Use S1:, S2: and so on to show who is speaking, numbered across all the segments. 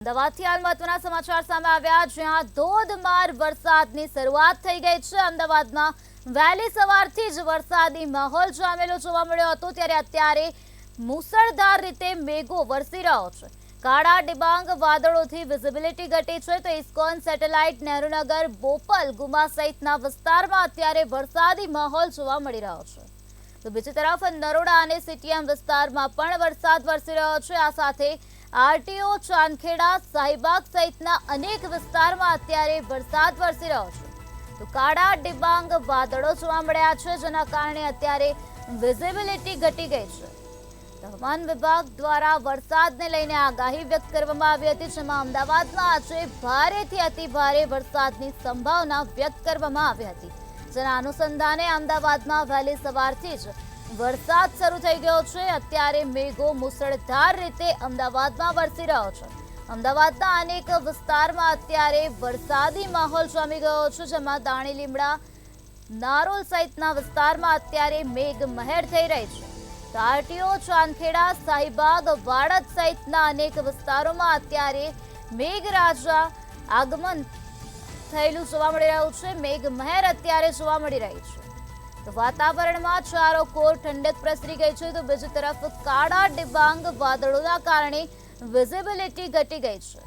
S1: અમદાવાદથી હાલ મહત્વના સમાચાર સામે આવ્યા, જ્યાં ધોધમાર વરસાદની શરૂઆત થઈ ગઈ છે। અમદાવાદમાં વહેલી સવારથી જ વરસાદી માહોલ જામેલો જોવા મળ્યો હતો, ત્યારે અત્યારે મુસળધાર રીતે મેઘો વરસી રહ્યો છે। કાળા ડિબાંગ વાદળોથી વિઝિબિલિટી ઘટી છે, તો ઇસ્કોન સેટેલાઇટ, નહેરુનગર, બોપલ, ગુમા સહિતના વિસ્તારમાં અત્યારે વરસાદી માહોલ જોવા મળી રહ્યો છે। તો બીજી તરફ નરોડા અને સીટીએમ વિસ્તારમાં પણ વરસાદ વરસી રહ્યો છે। આ સાથે આરટીઓ, ચાંદખેડા, શાહીબાગ સહિતના અનેક વિસ્તારમાં અત્યારે વરસાદ વરસી રહ્યો છે। તો કાળા ડિબાંગ વાદળો જોવા મળ્યા છે, જેના કારણે અત્યારે વિઝિબિલિટી ઘટી ગઈ છે। હવામાન વિભાગ દ્વારા વરસાદને લઈને આગાહી વ્યક્ત કરવામાં આવી હતી, જેમાં અમદાવાદમાં આજે ભારેથી અતિભારે વરસાદની સંભાવના વ્યક્ત કરવામાં આવી હતી। જેના અનુસંધાને અમદાવાદમાં વહેલી સવારથી જ વરસાદ શરૂ થઈ ગયો છે। અત્યારે મેઘો મુસળધાર રીતે અમદાવાદમાં વરસી રહ્યો છે। અમદાવાદના અનેક વિસ્તારમાં અત્યારે વરસાદી માહોલ જામી ગયો છે, જેમાં દાણી લીમડા, નારોલ સહિતના વિસ્તારમાં અત્યારે મેઘ મહેર થઈ રહી છે। આરટીઓ, ચાંદખેડા, શાહીબાગ, વાડજ સહિતના અનેક વિસ્તારોમાં અત્યારે મેઘરાજા આગમન થયેલું જોવા મળી રહ્યું છે। મેઘ મહેર અત્યારે જોવા મળી રહી છે। તો વાતાવરણમાં ચારોકોર ઠંડક પ્રસરી ગઈ છે, તો બીજી તરફ કાળા ડિબાંગ વાદળોના કારણે વિઝિબિલિટી ઘટી ગઈ છે।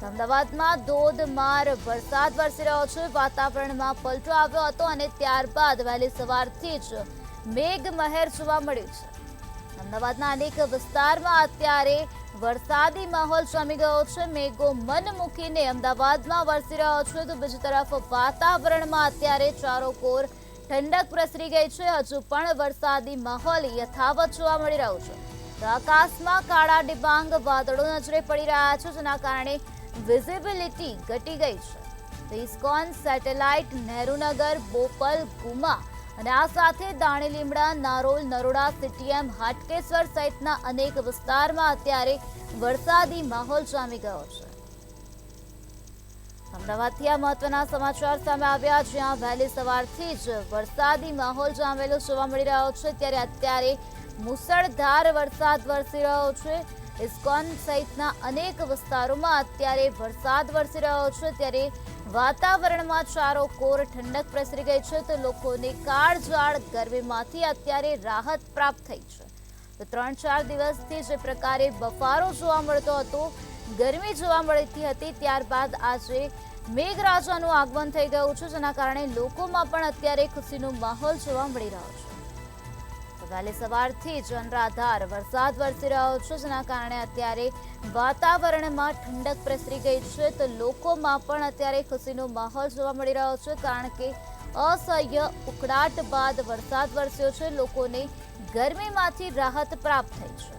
S1: અમદાવાદમાં ધોધમાર વરસાદ વરસી રહ્યો છે। વાતાવરણમાં પલટો આવ્યો હતો અને ત્યારબાદ વહેલી સવારથી જ મેઘ મહેર જોવા મળ્યું છે। અમદાવાદના અનેક વિસ્તારમાં અત્યારે વરસાદી માહોલ જામી ગયો છે। મેઘો મન મૂકીને અમદાવાદમાં વરસી રહ્યો છે, તો બીજી તરફ વાતાવરણમાં અત્યારે ચારોકોર ઠંડક પ્રસરી ગઈ છે। હજુ પણ વરસાદી માહોલ યથાવત જોવા મળી રહ્યો છે। તો આકાશમાં કાળા ડિબાંગ વાદળો નજરે પડી રહ્યા છે, જેના કારણે વિઝિબિલિટી ઘટી ગઈ છે। તો ઇસ્કોન સેટેલાઇટ, નહેરુનગર, બોપલ, ગુમા અને આ સાથે દાણી લીમડા, નારોલ, નરોડા, સીટીએમ, હાટકેશ્વર સહિતના અનેક વિસ્તારમાં અત્યારે વરસાદી માહોલ જામી ગયો છે। અમદાવાદથી આ મહત્વના સમાચાર સામે આવ્યા, જ્યાં વહેલી સવારથી જ વરસાદી માહોલ જામેલો જોવા મળી રહ્યો છે, ત્યારે અત્યારે મુસળધાર વરસાદ વરસી રહ્યો છે। ઇસ્કોન સહિતના અનેક વિસ્તારોમાં અત્યારે વરસાદ વરસી રહ્યો છે, ત્યારે વાતાવરણમાં ચારોકોર ઠંડક પ્રસરી ગઈ છે, તો લોકોને કાળઝાળ ગરમીમાંથી અત્યારે રાહત પ્રાપ્ત થઈ છે। તો 3-4 દિવસથી જે પ્રકારે બફારો જોવા મળતો હતો, ગરમી જોવા મળતી હતી, ત્યારબાદ આજે મેઘરાજાનું આગમન થઈ ગયું છે, જેના કારણે લોકોમાં પણ અત્યારે ખુશીનો માહોલ જોવા મળી રહ્યો છે। વહેલી સવારથી જ અનરાધાર વરસાદ વરસી રહ્યો છે, જેના કારણે અત્યારે વાતાવરણમાં ઠંડક પ્રસરી ગઈ છે, તો લોકોમાં પણ અત્યારે ખુશીનો માહોલ જોવા મળી રહ્યો છે, કારણ કે અસહ્ય ઉકળાટ બાદ વરસાદ વરસ્યો છે। લોકોને ગરમીમાંથી રાહત પ્રાપ્ત થઈ છે।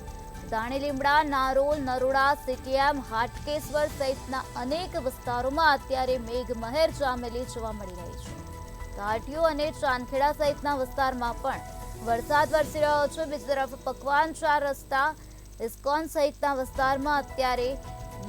S1: દાણી લીમડા, નારોલ, નરોડા, સીટીએમ, હાટકેશ્વર સહિતના અનેક વિસ્તારોમાં અત્યારે મેઘ મહેર જામેલી જોવા મળી રહી છે। આરટીઓ અને ચાંદખેડા સહિતના વિસ્તારમાં પણ વરસાદ વરસી રહ્યો છે। બીજી તરફ પકવાન 4 રસ્તા, ઇસ્કોન સહિતના વિસ્તારમાં અત્યારે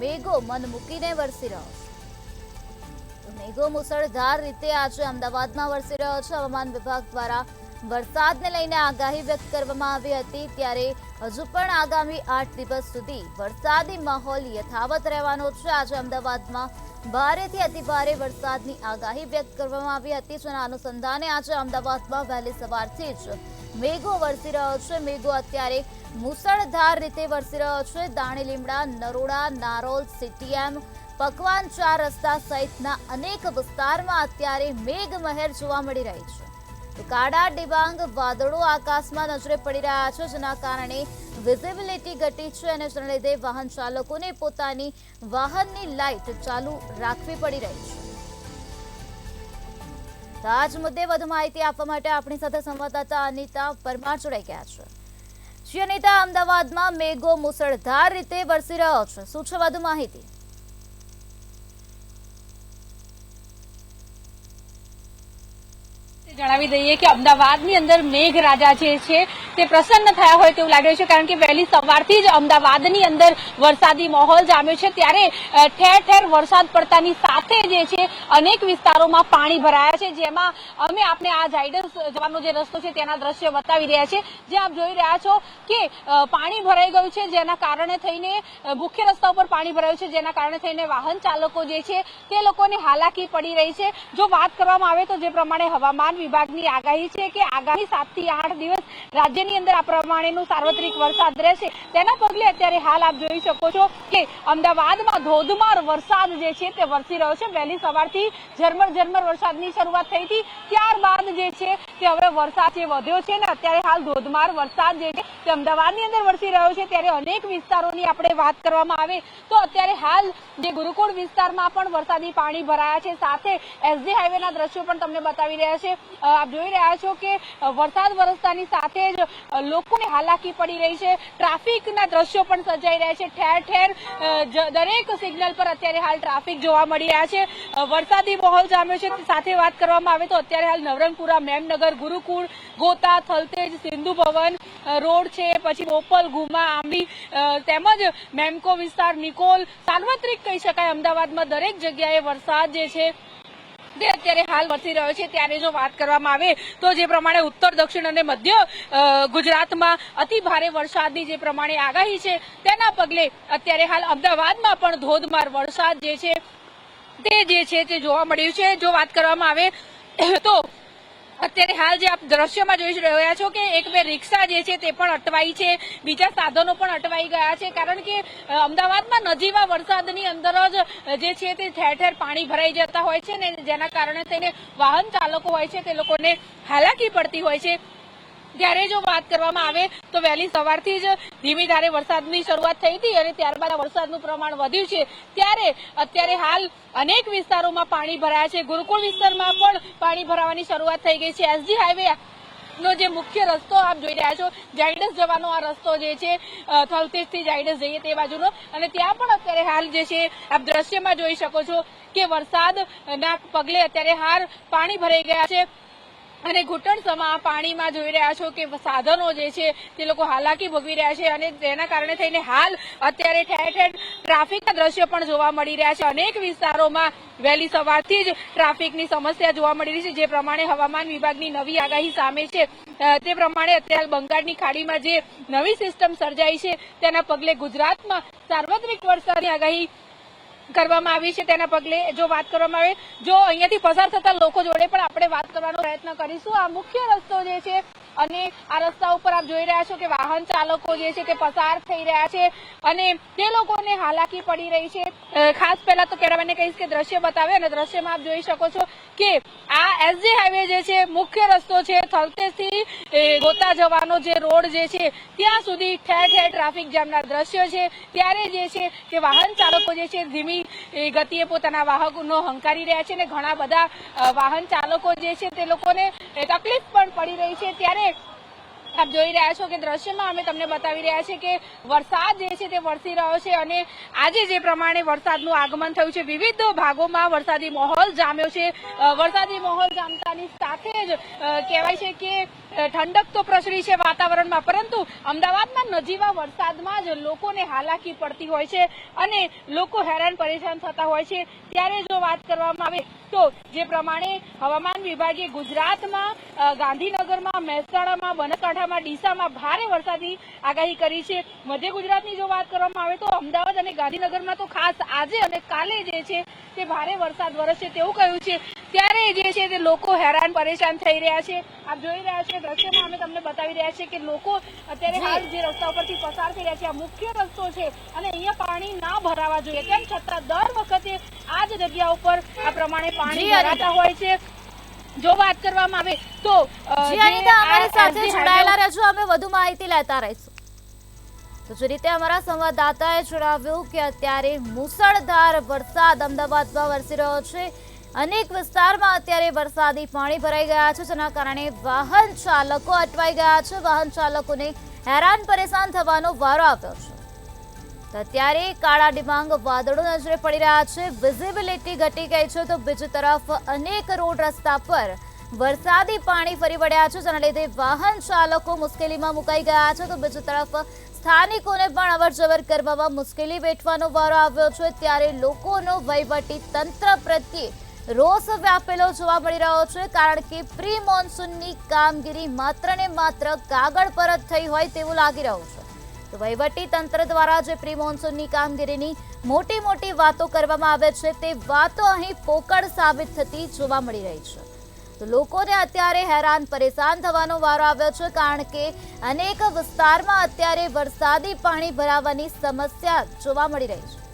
S1: મેઘો મન મૂકીને વરસી રહ્યો છે। મેઘો મુસળધાર રીતે આજે અમદાવાદમાં વરસી રહ્યો છે। હવામાન વિભાગ દ્વારા વરસાદને લઈને આગાહી વ્યક્ત કરવામાં આવી હતી, ત્યારે હજુ પણ આગામી 8 દિવસ સુધી વરસાદી માહોલ યથાવત રહેવાનો છે। આજે અમદાવાદમાં ભારેથી અતિભારે વરસાદની આગાહી વ્યક્ત કરવામાં આવી હતી, જેના અનુસંધાને આજે અમદાવાદમાં વહેલી સવારથી જ મેઘો વરસી રહ્યો છે। મેઘો અત્યારે મુસળધાર રીતે વરસી રહ્યો છે। દાણી લીમડા, નરોડા, નારોલ, સીટીએમ, પકવાન 4 રસ્તા સહિતના અનેક વિસ્તારમાં અત્યારે મેઘ મહેર જોવા મળી રહી છે। તો કાળા ડિબાંગ વાદળો આકાશમાં નજરે પડી રહ્યા છે, જેના કારણે વિઝિબિલિટી ઘટી છે, અને જેના લીધે વાહન ચાલકોને પોતાની વાહનની લાઇટ ચાલુ રાખવી પડી રહી છે। તો આ જ મુદ્દે વધુ માહિતી આપવા માટે આપણી સાથે સંવાદદાતા અનિતા પરમાર જોડાઈ ગયા છે। જી અનિતા, અમદાવાદમાં મેઘો મુસળધાર રીતે વરસી રહ્યો છે, શું છે વધુ માહિતી?
S2: જણાવી દઈએ કે અમદાવાદની અંદર મેઘરાજા જે છે તે પ્રસન્ન થયા હોય તેવું લાગી રહ્યું છે, કારણ કે વહેલી સવારથી જ અમદાવાદની અંદર વરસાદી માહોલ જામ્યો છે, ત્યારે ઠેર ઠેર વરસાદ પડતાની સાથે જે છે અનેક વિસ્તારોમાં પાણી ભરાયા છે, જેમાં અમે આપને આ ઝાયડસ જવાનો જે રસ્તો છે તેના દ્રશ્ય બતાવી રહ્યા છે, જે આપ જોઈ રહ્યા છો કે પાણી ભરાઈ ગયું છે, જેના કારણે થઈને મુખ્ય રસ્તા ઉપર પાણી ભરાયું છે, જેના કારણે થઈને વાહન ચાલકો જે છે તે લોકોને હાલાકી પડી રહી છે। જો વાત કરવામાં આવે તો જે પ્રમાણે હવામાન વિભાગની આગાહી છે કે આગામી 7 થી 8 દિવસ રાજ્યની અંદર આ પ્રમાણેનું સાર્વત્રિક વરસાદ રહેશે, તેના પગલે અત્યારે હાલ આપ જોઈ શકો છો કે અમદાવાદમાં ધોધમાર વરસાદ જે છે તે વરસી રહ્યો છે। વહેલી સવારથી ઝરમર વરસાદની શરૂઆત થઈ હતી, ત્યારબાદ જે છે તે હવે વરસાદ જે વધ્યો છે ને અત્યારે હાલ ધોધમાર વરસાદ જે છે તે અમદાવાદની અંદર વરસી રહ્યો છે। ત્યારે અનેક વિસ્તારોની આપણે વાત કરવામાં આવે તો અત્યારે હાલ જે ગુરુકુળ વિસ્તારમાં પણ વરસાદી પાણી ભરાયા છે, સાથે એસજી હાઈવેના દ્રશ્યો પણ તમને બતાવી રહ્યા છે। આપ જોઈ રહ્યા છો કે વરસાદ વરસતાની સાથે જ લોકોને હાલાકી પડી રહી છે, ટ્રાફિકના દ્રશ્યો પણ સર્જાઈ રહ્યા છે, ઠેર ઠેર દરેક સિગ્નલ પર અત્યારે હાલ ટ્રાફિક જોવા મળી રહ્યા છે, વરસાદી માહોલ જામ્યો છે। સાથે વાત કરવામાં આવે તો અત્યારે હાલ નવરંગપુરા, મેમનગર, ગુરુકુળ, ગોતા, થલતેજ, સિંધુ ભવન રોડ છે, પછી બોપલ, ગુમા, આંબી તેમજ મેમકો વિસ્તાર, નિકોલ, સાર્વત્રિક કહી શકાય અમદાવાદમાં દરેક જગ્યાએ વરસાદ જે છે તે અત્યારે હાલ વરસી રહ્યો છે। ત્યારે જો વાત કરવામાં આવે તો જે પ્રમાણે ઉત્તર, દક્ષિણ અને મધ્ય ગુજરાતમાં અતિ ભારે વરસાદની જે પ્રમાણે આગાહી છે તેના પગલે અત્યારે હાલ અમદાવાદમાં પણ ધોધમાર વરસાદ જે છે તે જોવા મળ્યું છે। જો વાત કરવામાં આવે તો અત્યારે હાલ જે આપ દ્રશ્યમાં જોઈ રહ્યા છો કે એક બે રિક્ષા જે છે તે પણ અટવાઈ છે, બીજા સાધનો પણ અટવાઈ ગયા છે, કારણ કે અમદાવાદમાં નજીવા વરસાદની અંદર જ જે છે તે ઠેર ઠેર પાણી ભરાઈ જતા હોય છે ને, જેના કારણે થઈને વાહન ચાલકો હોય છે તે લોકોને હાલાકી પડતી હોય છે। ત્યારે જો વાત કરવામાં આવે તો વહેલી સવારથી જ ધીમી ધારે વરસાદની શરૂઆત થઈ હતી અને ત્યારબાદ વરસાદનું પ્રમાણ વધ્યું છે, ત્યારે અત્યારે હાલ અનેક વિસ્તારોમાં પાણી ભરાયા છે, ગુરુકુળ વિસ્તારમાં પણ પાણી ભરાવાની શરૂઆત થઈ ગઈ છે। એસજી હાઈવે નો જે મુખ્ય રસ્તો આપ જોઈ રહ્યા છો, ઝાયડસ જવાનો આ રસ્તો જે છે થલતેજથી ઝાયડસ જઈએ તે બાજુનો, અને ત્યાં પણ અત્યારે હાલ જે છે આપ દ્રશ્યમાં જોઈ શકો છો કે વરસાદના પગલે અત્યારે હાલ પાણી ભરાઈ ગયા છે અને ઘૂંટણસમાં પાણીમાં જોઈ રહ્યા છો કે સાધનો જે છે તે લોકો હાલાકી ભોગવી રહ્યા છે, અને તેના કારણે થઈને હાલ અત્યારે ઠેર ઠેર ટ્રાફિકના દ્રશ્યો પણ જોવા મળી રહ્યા છે। અનેક વિસ્તારોમાં વહેલી સવારથી જ ટ્રાફિકની સમસ્યા જોવા મળી રહી છે, જે પ્રમાણે હવામાન વિભાગની નવી આગાહી સામે છે તે પ્રમાણે અત્યારે બંગાળની ખાડીમાં જે નવી સિસ્ટમ સર્જાઈ છે તેના પગલે ગુજરાતમાં સાર્વત્રિક વરસાદની આગાહી કરવામાં આવી છે। તેના પગલે જો વાત કરવામાં આવે, જો અહીંયાથી પસાર થતા લોકો જોડે પણ આપણે વાત કરવાનો પ્રયત્ન કરીશું। આ મુખ્ય રસ્તો જે છે અને આ રસ્તા ઉપર આપ જોઈ રહ્યા છો કે વાહન ચાલકો જે છે તે પસાર થઈ રહ્યા છે અને તે લોકોને હાલાકી પડી રહી છે। ખાસ પહેલા તો કેમેરામેનને કહીશ કે દ્રશ્ય બતાવે, અને દ્રશ્યમાં આપ જોઈ શકો છો કે આ એસજી હાઈવે જે છે મુખ્ય રસ્તો છે, થલતેજથી ગોતા જવાનો જે રોડ જે છે ત્યાં સુધી ઠેર ઠેર ટ્રાફિક જામના દ્રશ્યો છે। ત્યારે જે છે કે વાહન ચાલકો જે છે ધીમી ગતિએ પોતાના વાહનો હંકારી રહ્યા છે, અને ઘણા બધા વાહન ચાલકો જે છે તે લોકોને તકલીફ પણ પડી રહી છે। ત્યારે આપ જોઈ રહ્યા છો કે દ્રશ્યમાં અમે તમને બતાવી રહ્યા છે કે વરસાદ જે છે તે વરસી રહ્યો છે, અને આજે જે પ્રમાણે વરસાદનું આગમન થયું છે, વિવિધ ભાગોમાં વરસાદી માહોલ જામ્યો છે। વરસાદી માહોલ જામતાની સાથે જ કહેવાય છે કે ઠંડક તો પ્રસરી છે વાતાવરણમાં, પરંતુ અમદાવાદમાં નજીવા વરસાદમાં જ લોકોને હાલાકી પડતી હોય છે અને લોકો હેરાન પરેશાન થતા હોય છે। ત્યારે જો વાત કરવામાં આવે તો જે પ્રમાણે હવામાન વિભાગે ગુજરાતમાં ગાંધીનગરમાં, મહેસાણામાં, બનાસકાંઠામાં, ડીસામાં ભારે વરસાદની આગાહી કરી છે। મધ્ય ગુજરાતની જો વાત કરવામાં આવે તો અમદાવાદ અને ગાંધીનગરમાં તો ખાસ આજે અને કાલે જે છે તે ભારે વરસાદ વરસશે તેવું કહ્યું છે। ત્યારે જે છે તે લોકો હેરાન પરેશાન થઈ રહ્યા છે। આપ જોઈ રહ્યા છો દ્રશ્યમાં અમે તમને બતાવી રહ્યા છીએ કે લોકો અત્યારે હાલ જે રસ્તા ઉપરથી પસાર થઈ રહ્યા છે, આ મુખ્ય રસ્તો છે અને અહીંયા પાણી ના ભરાવા જોઈએ, તેમ છતાં દર વખતે આ જ જગ્યા ઉપર આ પ્રમાણે પાણી ભરાતા હોય છે। જો વાત કરવામાં આવે તો
S1: અમારી સાથે જોડાયેલા રહેજો, અમે વધુ માહિતી લેતા રહીશું। તો જે રીતે અમારા સંવાદદાતાએ જણાવ્યું કે અત્યારે મુસળધાર વરસાદ અમદાવાદમાં વરસી રહ્યો છે, અનેક વિસ્તારમાં અત્યારે વરસાદી પાણી ભરાઈ ગયા છે, જેના કારણે વાહન ચાલકો અટવાઈ ગયા છે, વાહન ચાલકોને હેરાન પરેશાન થવાનો વારો આવ્યો છે। તો અત્યારે કાળા ડિબાંગ વાદળો નજરે પડી રહ્યા છે, વિઝિબિલિટી ઘટી ગઈ છે, તો બીજી તરફ અનેક રોડ રસ્તા પર વરસાદી પાણી ફરી વળ્યા છે, જેના લીધે વાહન ચાલકો મુશ્કેલીમાં મુકાઈ ગયા છે. તો બીજી તરફ સ્થાનિકોને પણ અવરજવર કરવામાં મુશ્કેલી વેઠવાનો વારો આવ્યો છે. ત્યારે લોકોનો વહીવટી તંત્ર પ્રત્યે રોષ વ્યાપેલો જોવા મળી રહ્યો છે, કારણ કે પ્રી મોન્સૂનની કામગીરી માત્ર ને માત્ર કાગળ પર જ થઈ હોય તેવું લાગી રહ્યું છે. તો વહીવટી તંત્ર દ્વારા જે પ્રી મોન્સૂનની કામગીરીની મોટી મોટી વાતો કરવામાં આવે છે, તે વાતો અહીં પોકળ સાબિત થતી જોવા મળી રહી છે. તો લોકોને અત્યારે હેરાન પરેશાન થવાનો વારો આવ્યો છે, કારણ કે અનેક વિસ્તારમાં અત્યારે વરસાદી પાણી ભરાવાની સમસ્યા જોવા મળી રહી છે.